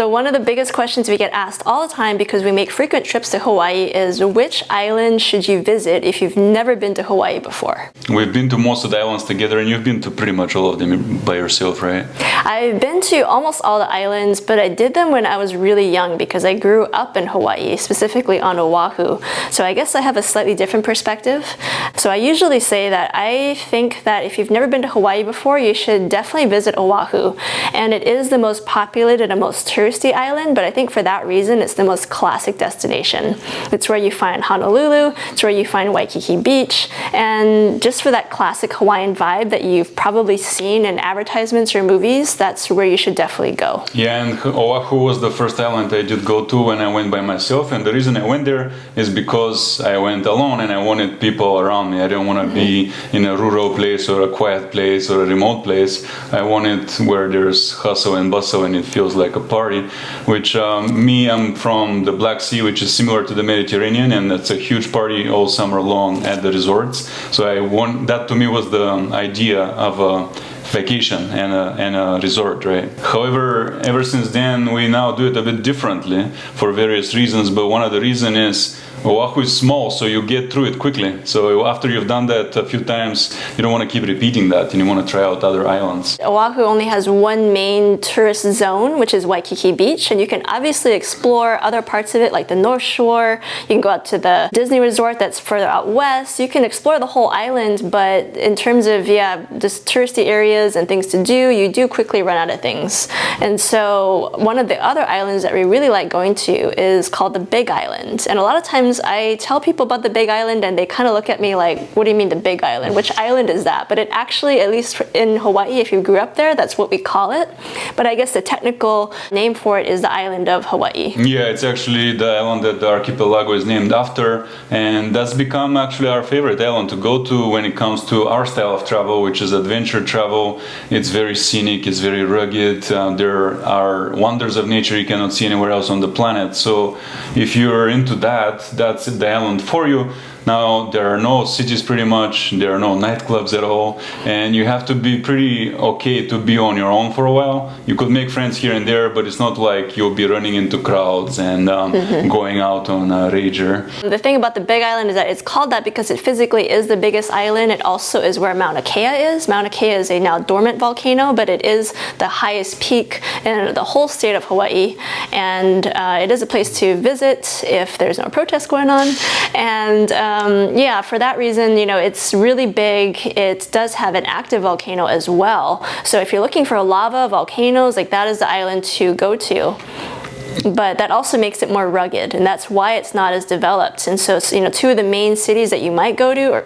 So one of the biggest questions we get asked all the time because we make frequent trips to Hawaii is which island should you visit if you've never been to Hawaii before? We've been to most of the islands together, and you've been to pretty much all of them by yourself, right? I've been to almost all the islands, but I did them when I was really young because I grew up in Hawaii, specifically on Oahu. So I guess I have a slightly different perspective. So I usually say that I think that if you've never been to Hawaii before, you should definitely visit Oahu. And it is the most populated and most touristy island, but I think for that reason, it's the most classic destination. It's where you find Honolulu, it's where you find Waikiki Beach, and just for that classic Hawaiian vibe that you've probably seen in advertisements or movies, that's where you should definitely go. Yeah, and Oahu was the first island I did go to when I went by myself, and the reason I went there is because I went alone and I wanted people around me. I didn't want to be in a rural place or a quiet place or a remote place. I wanted where there's hustle and bustle and it feels like a party, which I'm from the Black Sea, which is similar to the Mediterranean, and it's a huge party all summer long at the resorts. So that to me was the idea of a vacation and a resort, right? However, ever since then, we now do it a bit differently for various reasons, but one of the reasons is Oahu is small, so you get through it quickly. So after you've done that a few times, you don't want to keep repeating that, and you want to try out other islands. Oahu only has one main tourist zone, which is Waikiki Beach, and you can obviously explore other parts of it, like the North Shore. You can go out to the Disney Resort that's further out west. You can explore the whole island, but in terms of, just touristy areas and things to do, you do quickly run out of things. And so one of the other islands that we really like going to is called the Big Island. And a lot of times I tell people about the Big Island and they kind of look at me like, what do you mean the Big Island? Which island is that? But it actually, at least in Hawaii, if you grew up there, that's what we call it. But I guess the technical name for it is the island of Hawaii. Yeah, it's actually the island that the archipelago is named after, and that's become actually our favorite island to go to when it comes to our style of travel, which is adventure travel. It's very scenic, it's very rugged. There are wonders of nature you cannot see anywhere else on the planet. So if you're into that, that's the island for you. Now, there are no cities pretty much, there are no nightclubs at all, and you have to be pretty okay to be on your own for a while. You could make friends here and there, but it's not like you'll be running into crowds and going out on a rager. The thing about the Big Island is that it's called that because it physically is the biggest island. It also is where Mauna Kea is. Mauna Kea is a now dormant volcano, but it is the highest peak in the whole state of Hawaii, and it is a place to visit if there's no protest going on. And for that reason, it's really big. It does have an active volcano as well. So if you're looking for lava volcanoes, like that is the island to go to. But that also makes it more rugged, and that's why it's not as developed. And so, two of the main cities that you might go to, or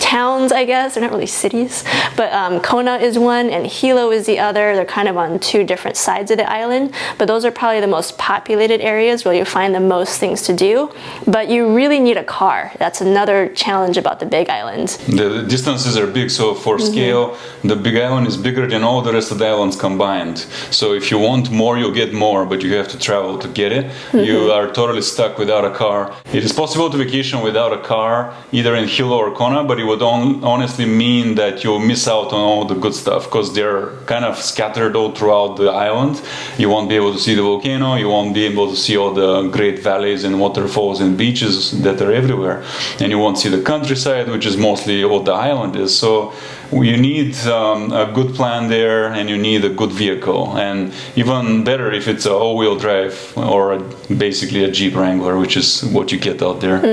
towns, I guess, they're not really cities, but Kona is one and Hilo is the other. They're kind of on two different sides of the island, but those are probably the most populated areas where you find the most things to do. But you really need a car. That's another challenge about the Big Island. The distances are big, so for scale, the Big Island is bigger than all the rest of the islands combined. So if you want more, you'll get more, but you have to travel to get it. You are totally stuck without a car. It is possible to vacation without a car, either in Hilo or Kona, but it would honestly mean that you'll miss out on all the good stuff because they're kind of scattered all throughout the island. You won't be able to see the volcano, you won't be able to see all the great valleys and waterfalls and beaches that are everywhere, and you won't see the countryside, which is mostly what the island is. So you need a good plan there, and you need a good vehicle, and even better if it's a all-wheel drive or basically a Jeep Wrangler, which is what you get out there.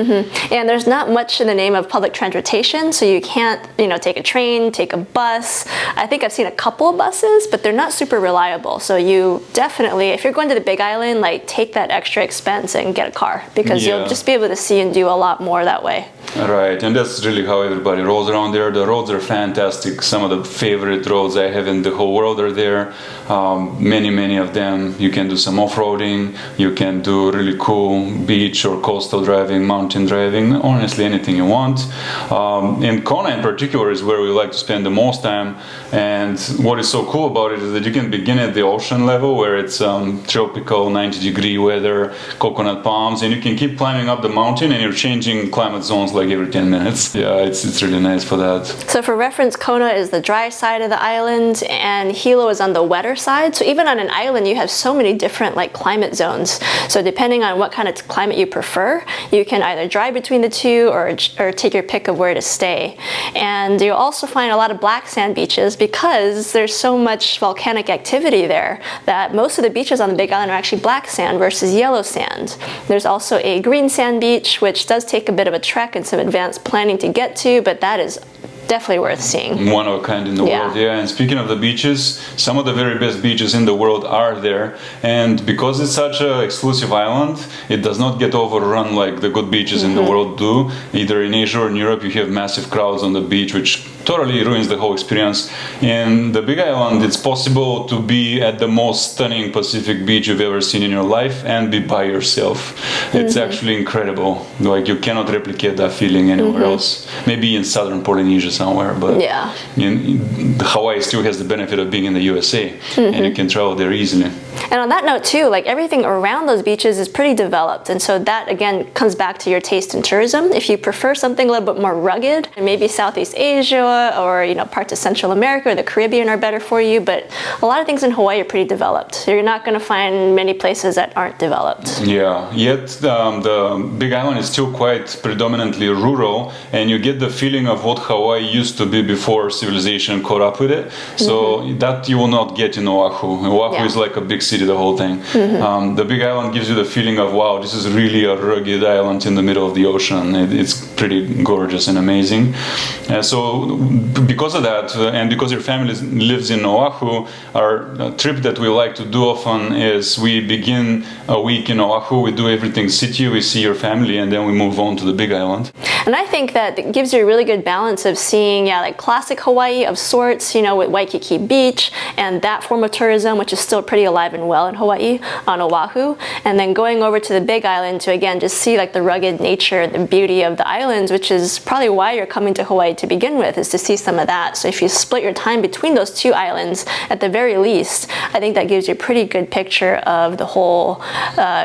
And there's not much in the name of public transportation, so you can't take a train, take a bus. I think I've seen a couple of buses, but they're not super reliable. So you definitely, if you're going to the Big Island, take that extra expense and get a car, because you'll just be able to see and do a lot more that way. Right, and that's really how everybody rolls around there. The roads are fantastic. Some of the favorite roads I have in the whole world are there. Many of them. You can do some off-roading, you can do really cool beach or coastal driving, mountain driving, honestly anything you want. And Kona in particular is where we like to spend the most time, and what is so cool about it is that you can begin at the ocean level where it's tropical 90-degree weather, coconut palms, and you can keep climbing up the mountain and you're changing climate zones like every 10 minutes. Yeah, it's really nice for that. So for reference, instance, Kona is the dry side of the island, and Hilo is on the wetter side. So even on an island, you have so many different like climate zones. So depending on what kind of climate you prefer, you can either drive between the two or take your pick of where to stay. And you'll also find a lot of black sand beaches because there's so much volcanic activity there that most of the beaches on the Big Island are actually black sand versus yellow sand. There's also a green sand beach, which does take a bit of a trek and some advanced planning to get to, but that is definitely worth seeing. One of a kind in the world, yeah. And speaking of the beaches, some of the very best beaches in the world are there. And because it's such an exclusive island, it does not get overrun like the good beaches in the world do. Either in Asia or in Europe, you have massive crowds on the beach, which totally ruins the whole experience. In the Big Island, it's possible to be at the most stunning Pacific beach you've ever seen in your life and be by yourself. It's actually incredible. Like, you cannot replicate that feeling anywhere else. Maybe in southern Polynesia somewhere, but Hawaii still has the benefit of being in the USA, and you can travel there easily. And on that note too, like everything around those beaches is pretty developed, and so that again comes back to your taste in tourism. If you prefer something a little bit more rugged, and maybe Southeast Asia or parts of Central America or the Caribbean are better for you, but a lot of things in Hawaii are pretty developed. You're not going to find many places that aren't developed. Yeah, yet the Big Island is still quite predominantly rural, and you get the feeling of what Hawaii used to be before civilization caught up with it. So that you will not get in Oahu. Oahu is like a big city, the whole thing. The Big Island gives you the feeling of, wow, this is really a rugged island in the middle of the ocean. It's pretty gorgeous and amazing. So because of that, and because your family lives in Oahu, our trip that we like to do often is we begin a week in Oahu, we do everything city, we see your family, and then we move on to the Big Island. And I think that it gives you a really good balance of seeing, like classic Hawaii of sorts, with Waikiki Beach and that form of tourism, which is still pretty alive and well in Hawaii, on Oahu, and then going over to the Big Island to again just see like the rugged nature, the beauty of the islands, which is probably why you're coming to Hawaii to begin with, is to see some of that. So if you split your time between those two islands, at the very least, I think that gives you a pretty good picture of the whole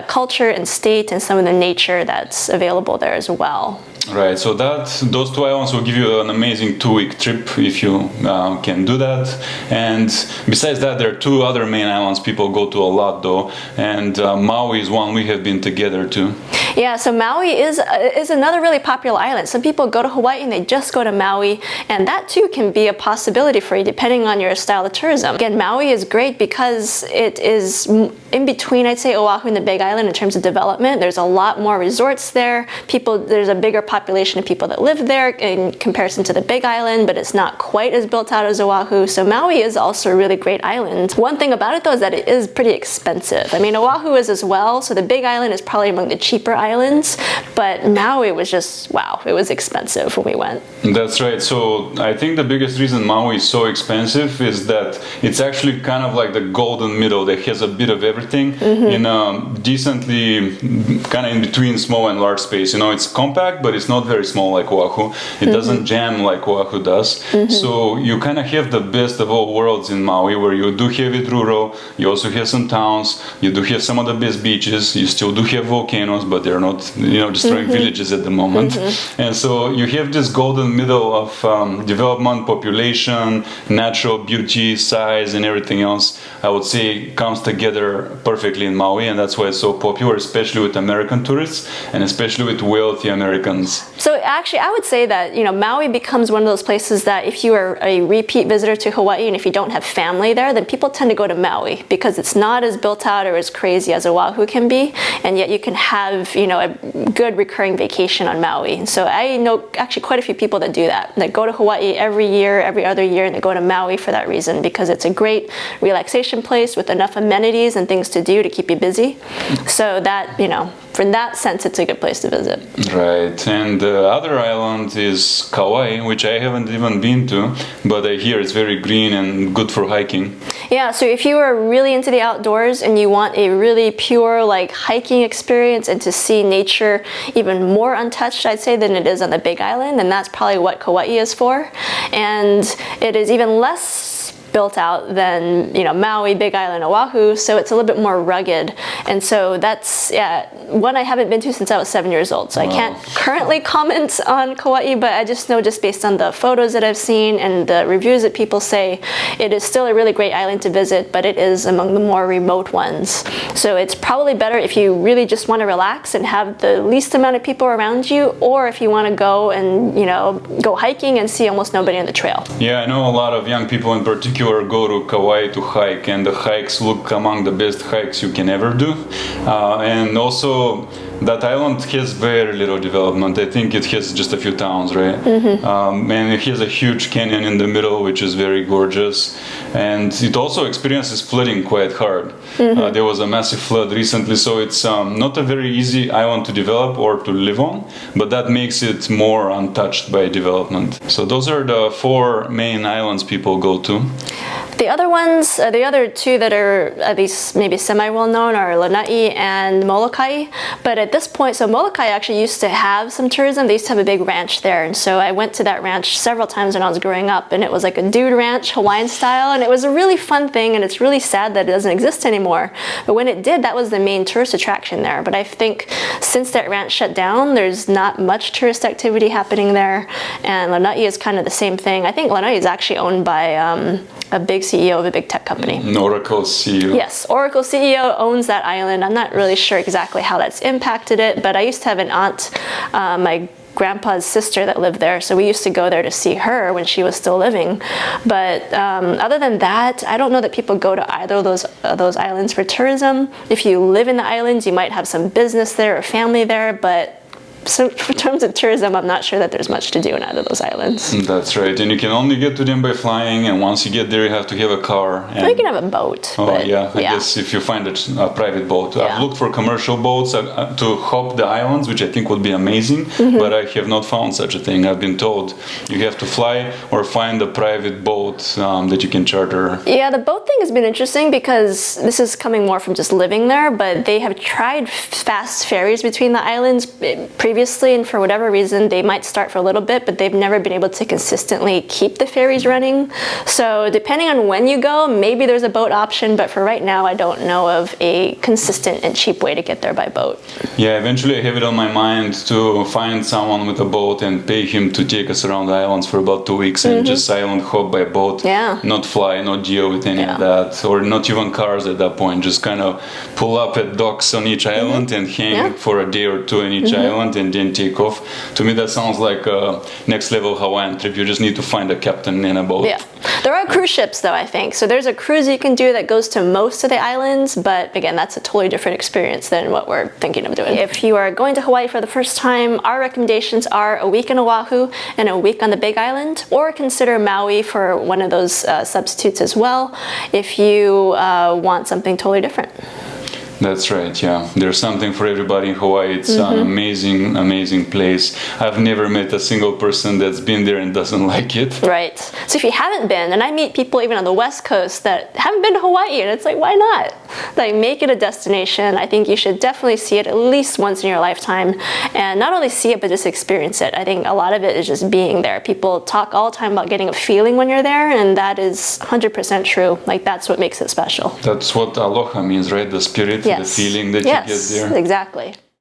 culture and state and some of the nature that's available there as well. Right, so those two islands will give you an amazing 2-week trip if you can do that. And besides that, there are two other main islands people go to a lot though, and Maui is one we have been together to. Yeah, so Maui is another really popular island. Some people go to Hawaii and they just go to Maui, and that too can be a possibility for you depending on your style of tourism. Again, Maui is great because it is in between, I'd say, Oahu and the Big Island in terms of development. There's a lot more resorts there. There's a bigger population of people that live there in comparison to the Big Island, but it's not quite as built out as Oahu. So Maui is also a really great island. One thing about it though is that it is pretty expensive. I mean, Oahu is as well, so the Big Island is probably among the cheaper islands, but Maui was just, wow, it was expensive when we went. That's right. So I think the biggest reason Maui is so expensive is that it's actually kind of like the golden middle that has a bit of everything in a decently kind of in between small and large space. It's compact, but it's not very small like Oahu. It doesn't jam like Oahu does. So you kind of have the best of all worlds in Maui, where you do have it rural, you also have some towns, you do have some of the best beaches, you still do have volcanoes, but they're not destroying villages at the moment. And so you have this golden middle of development, population, natural beauty, size, and everything else. I would say comes together perfectly in Maui, and that's why it's so popular, especially with American tourists and especially with wealthy Americans. So actually, I would say that Maui becomes one of those places that if you are a repeat visitor to Hawaii and if you don't have family there, then people tend to go to Maui because it's not as built out or as crazy as Oahu can be, and yet you can have a good recurring vacation on Maui. And so I know actually quite a few people that do that go to Hawaii every year, every other year, and they go to Maui for that reason, because it's a great relaxation place with enough amenities and things to do to keep you busy. So that, from that sense, it's a good place to visit. Right, and the other island is Kauai, which I haven't even been to, but I hear it's very green and good for hiking. Yeah, so if you are really into the outdoors and you want a really pure hiking experience and to see nature even more untouched, I'd say, than it is on the Big Island, then that's probably what Kauai is for. And it is even less built out than, Maui, Big Island, Oahu, so it's a little bit more rugged. And so that's, one I haven't been to since I was 7 years old, so I can't currently comment on Kauai, but I just know, just based on the photos that I've seen and the reviews that people say, it is still a really great island to visit, but it is among the more remote ones. So it's probably better if you really just want to relax and have the least amount of people around you, or if you want to go and, go hiking and see almost nobody on the trail. Yeah, I know a lot of young people in particular go to Kauai to hike, and the hikes look among the best hikes you can ever do. And also, that island has very little development. I think it has just a few towns, right? And it has a huge canyon in the middle, which is very gorgeous. And it also experiences flooding quite hard. There was a massive flood recently, so it's not a very easy island to develop or to live on, but that makes it more untouched by development. So those are the 4 main islands people go to. The other ones, the other 2 that are at least maybe semi-well known are Lanai and Molokai. But at this point, so Molokai actually used to have some tourism. They used to have a big ranch there. And so I went to that ranch several times when I was growing up, and it was like a dude ranch, Hawaiian style. And it was a really fun thing, and it's really sad that it doesn't exist anymore. But when it did, that was the main tourist attraction there. But I think since that ranch shut down, there's not much tourist activity happening there. And Lanai is kind of the same thing. I think Lanai is actually owned by a big CEO of a big tech company. Oracle CEO. Yes, Oracle CEO owns that island. I'm not really sure exactly how that's impacted it, but I used to have an aunt, my grandpa's sister, that lived there, so we used to go there to see her when she was still living. But other than that, I don't know that people go to either of those islands for tourism. If you live in the islands, you might have some business there or family there, but so in terms of tourism, I'm not sure that there's much to do in either of those islands. That's right, and you can only get to them by flying, and once you get there, you have to have a car. And well, you can have a boat. Oh, I guess if you find a private boat. I've looked for commercial boats to hop the islands, which I think would be amazing, but I have not found such a thing. I've been told you have to fly or find a private boat that you can charter. Yeah, the boat thing has been interesting because this is coming more from just living there, but they have tried fast ferries between the islands previously, and for whatever reason, they might start for a little bit, but they've never been able to consistently keep the ferries running. So depending on when you go, maybe there's a boat option, but for right now, I don't know of a consistent and cheap way to get there by boat. Yeah, eventually I have it on my mind to find someone with a boat and pay him to take us around the islands for about 2 weeks and just island hop by boat. Yeah. Not fly, not deal with any of that, or not even cars at that point. Just kind of pull up at docks on each island and hang for a day or 2 in each island and then take off. To me, that sounds like a next level Hawaiian trip. You just need to find a captain and a boat. Yeah. There are cruise ships, though, I think. So there's a cruise you can do that goes to most of the islands, but again, that's a totally different experience than what we're thinking of doing. If you are going to Hawaii for the first time, our recommendations are a week in Oahu and a week on the Big Island, or consider Maui for one of those substitutes as well, if you want something totally different. That's right, yeah. There's something for everybody in Hawaii. It's an amazing, amazing place. I've never met a single person that's been there and doesn't like it. Right. So if you haven't been, and I meet people even on the West Coast that haven't been to Hawaii, and it's like, why not? Like, make it a destination. I think you should definitely see it at least once in your lifetime. And not only see it, but just experience it. I think a lot of it is just being there. People talk all the time about getting a feeling when you're there, and that is 100% true. Like, that's what makes it special. That's what aloha means, right? The spirit, the feeling that you get there. Yes, exactly.